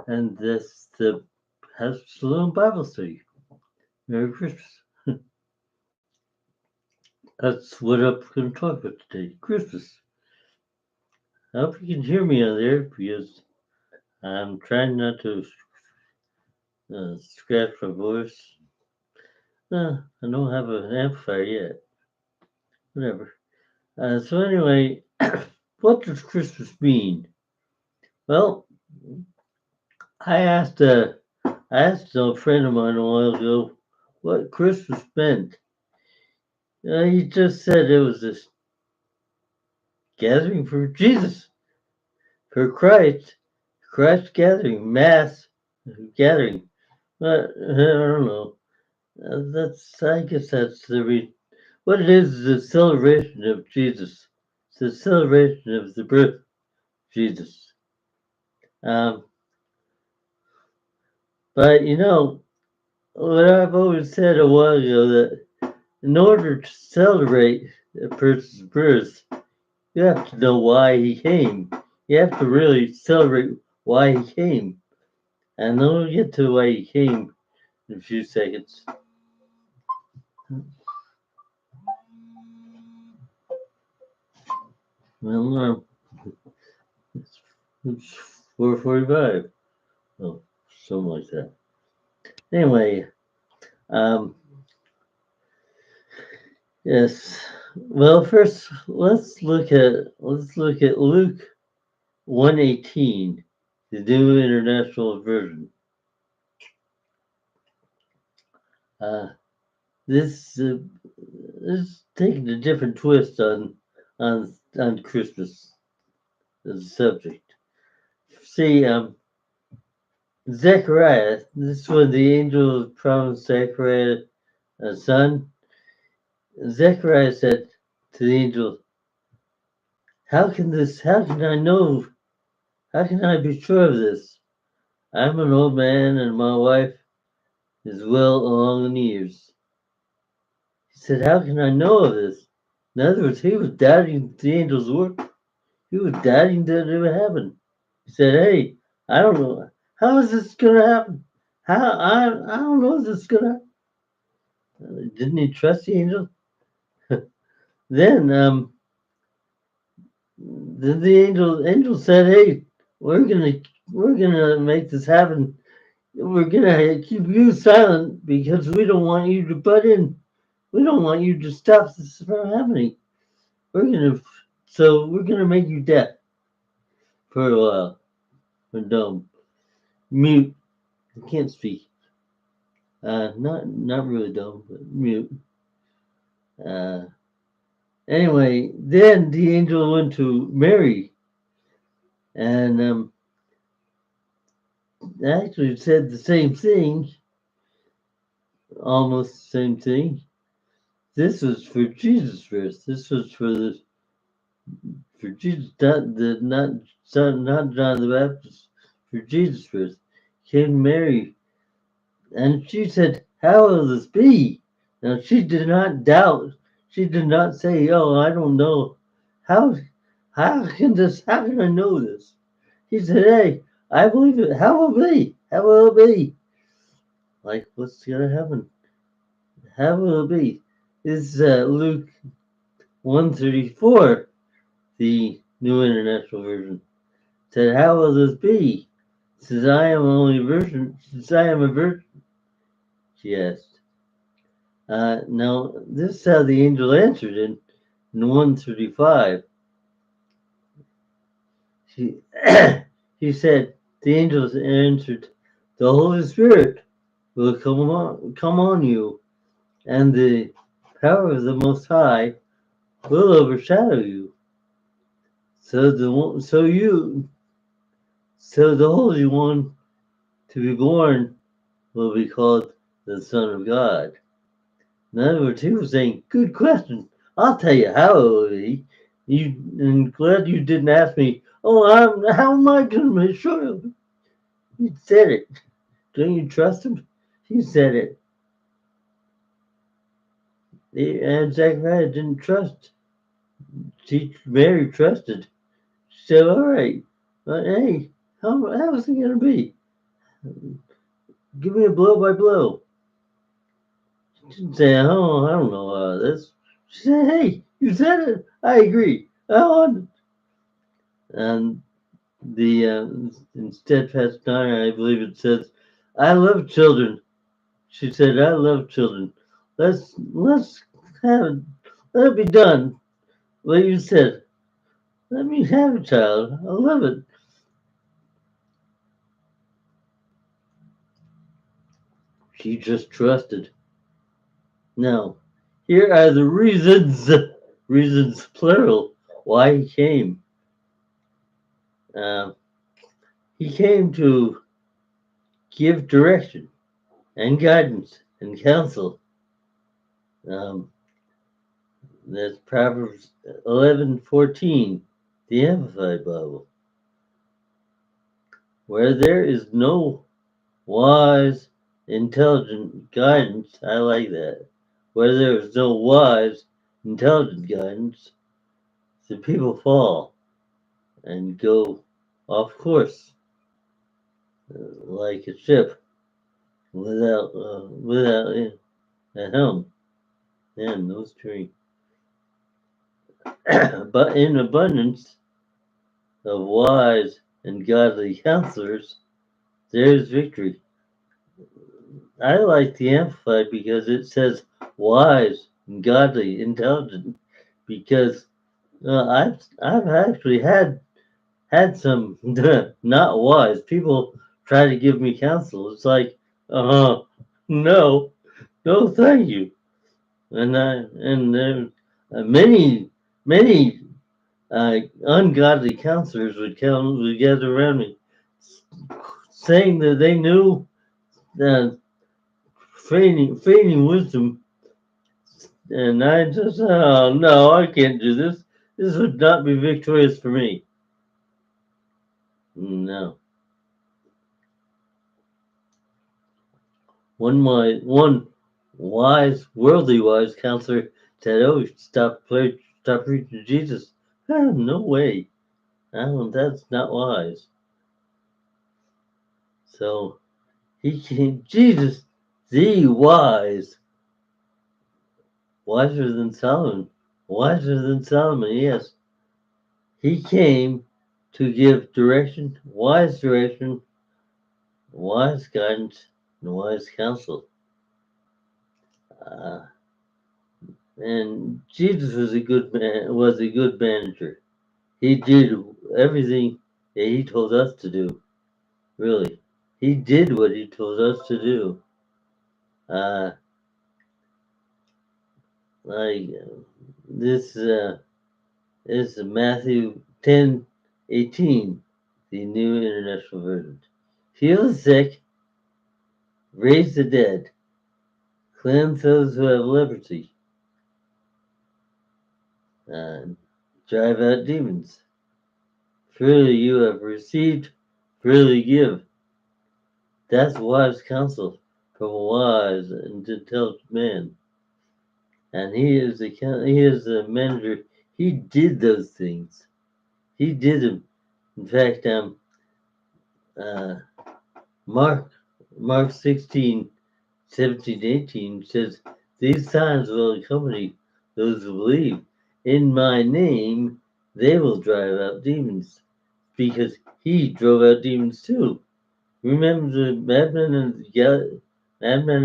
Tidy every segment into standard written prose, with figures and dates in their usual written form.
and that's the Shalom Bible Study. Merry Christmas. That's what I'm going to talk about today, Christmas. I hope you can hear me on there because I'm trying not to scratch my voice. I don't have an amplifier yet. Whatever. So anyway, what does Christmas mean? Well, I asked a friend of mine a while ago what Christmas meant. He just said it was this gathering for Jesus, for Christ gathering, mass gathering. But I don't know. I guess that's what it is a celebration of Jesus. It's a celebration of the birth of Jesus. Um, but what I've always said a while ago that in order to celebrate a person's birth, you have to know why he came. You have to really celebrate why he came. And then we'll get to why he came in a few seconds. Well, it's 4:45. Oh, something like that. Anyway, um, yes. Well, first let's look at Luke 1:18, the New International Version. Uh, this is taking a different twist on Christmas as a subject. See, Zechariah. This is when the angel promised Zechariah a son. Zechariah said to the angel, How can I know? How can I be sure of this? I'm an old man and my wife is well along in years. He said, How can I know of this? In other words, he was doubting the angel's work. He was doubting that it would happen. He said, Hey, I don't know. How is this going to happen? I don't know if this is going to happen. Didn't he trust the angel? Then the angel said, Hey, we're gonna we're gonna make this happen. We're gonna keep you silent because we don't want you to butt in. We don't want you to stop this from happening. We're gonna make you deaf for a while. Or dumb. Mute. You can't speak. Not really dumb, but mute. Uh anyway, then the angel went to Mary and actually said the same thing, almost the same thing. This was for Jesus' birth. This was for Jesus, not John the Baptist. For Jesus' birth, came Mary, and she said, "How will this be?" Now she did not doubt. She did not say, "Oh, I don't know. How How can I know this?" He said, "Hey, I believe it. How will it be? How will it be? Like, what's gonna happen? How will it be?" This is Luke 134, the New International Version. Said, How will this be? Since I am a virgin, she asked. Now, this is how the angel answered in 135. She, he said, the angel answered, The Holy Spirit will come on you, and the power of the Most High will overshadow you. So the Holy One to be born will be called the Son of God. In other words, he was saying, Good question. I'll tell you how it will be. And glad you didn't ask me, how am I going to make sure? He said it. Don't you trust him? He said it. And Zachariah didn't trust. Mary trusted. She said, All right. But hey, how is it going to be? Give me a blow by blow. She didn't say, oh, I don't know this. She said, hey, you said it. I agree. I want it. And the in Steadfast 9, I believe it says, I love children. She said, I love children. Let's have it. Let it be done. What you said. Let me have a child. I love it. She just trusted. Now, here are the reasons plural, why he came. Uh, he came to give direction and guidance and counsel. Um, that's Proverbs 11:14, the Amplified Bible. Where there is no wise, intelligent guidance, I like that. Where there is no wise, intelligent guidance, the people fall and go off course like a ship without a helm. Man, those three. But in abundance of wise and godly counselors, there is victory. I like the Amplified because it says wise and godly, intelligent. Because I've actually had some not wise people try to give me counsel. It's like, no, no, thank you. And there many ungodly counselors would gather around me, saying that they knew that feigning wisdom, and I just, oh no, I can't do this. This would not be victorious for me. No. One wise, worldly wise counselor said, "Oh, stop preaching Jesus." Oh, no way. That's not wise. So he came, Jesus, the wise, wiser than Solomon, wiser than Solomon. Yes, he came to give direction, wise guidance, and wise counsel. Uh, and Jesus was a good man. Was a good manager. He did everything that he told us to do. Really, he did what he told us to do. Uh, like this is Matthew 10:18, the New International Version. Heal the sick, raise the dead, cleanse those who have leprosy, uh, drive out demons. Freely you have received, freely give. That's wise counsel from a wise and intelligent man. And he is the manager. He did those things. He did them. In fact, uh, Mark Mark 16:17-18 says, "These signs will accompany those who believe. In my name, they will drive out demons." Because he drove out demons too. Remember the madman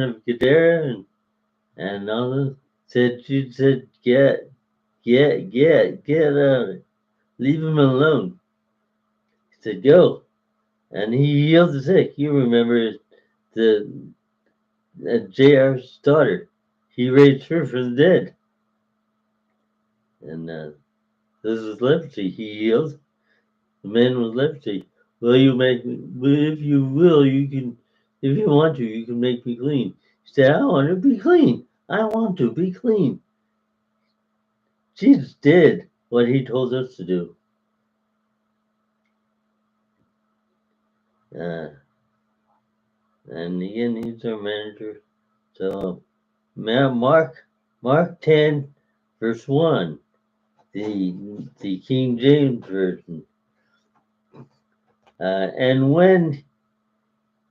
of Gadara and all those? She said, get out. Leave him alone. He said, go. And he healed the sick. You remember the J.R.'s daughter. He raised her from the dead. And this was leprosy. He healed the man with leprosy. Well, if you will, you can, if you want to, you can make me clean. He said, I want to be clean. I want to be clean. Jesus did what he told us to do. Uh, and again, he's our manager. So, Mark 10, verse 1, the King James Version. And when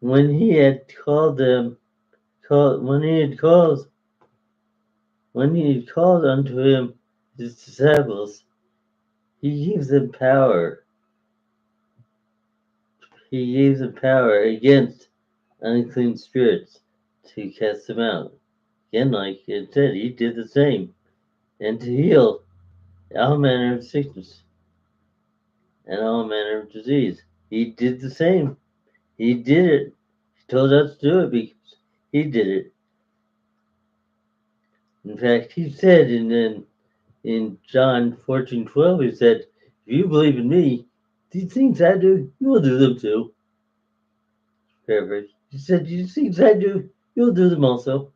when he had called when he had called unto him his disciples, he gives them power. He gave them power against unclean spirits to cast them out. Again, like it said, he did the same, and to heal all manner of sickness and all manner of disease. He did the same. He did it. He told us to do it because he did it. In fact, he said in John 14:12, he said, if you believe in me, these things I do, you will do them too. Paraphrase. He said, these things I do, you'll do them also.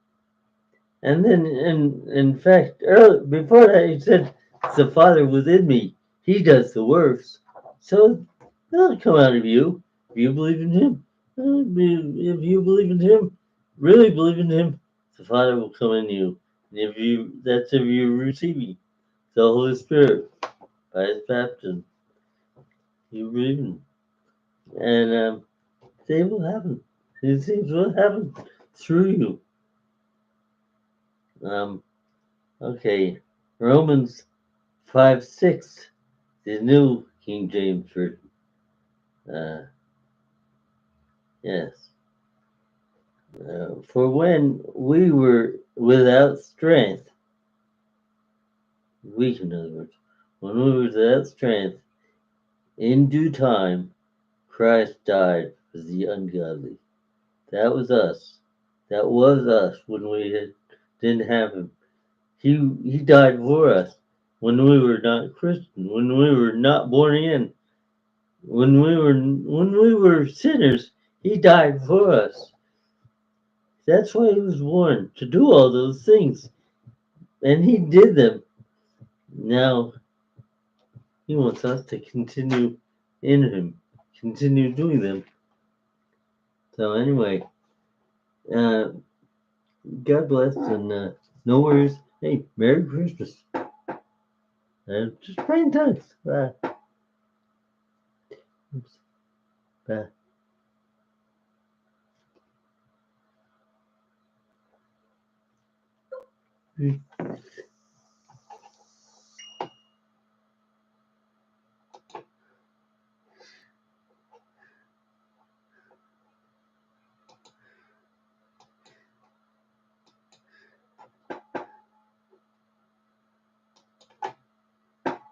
And then, in fact, before that, he said, the Father within me, he does the works. So they'll come out of you if you believe in him. If you believe in him, really believe in him, the Father will come in you. And if you receiving the Holy Spirit by his baptism, you believe in him. And they will happen. These things will happen through you. Okay, Romans 5:6, the New King James Version. Yes. For when we were without strength, weak in other words, when we were without strength, in due time, Christ died for the ungodly. That was us. That was us when didn't have him. He died for us when we were not Christian, when we were not born again, when we were sinners. He died for us. That's why he was born, to do all those things, and he did them. Now he wants us to continue in him, continue doing them. So anyway, uh, God bless, and no worries. Hey, Merry Christmas. Just pray in tongues. Bye. Oops. Bye.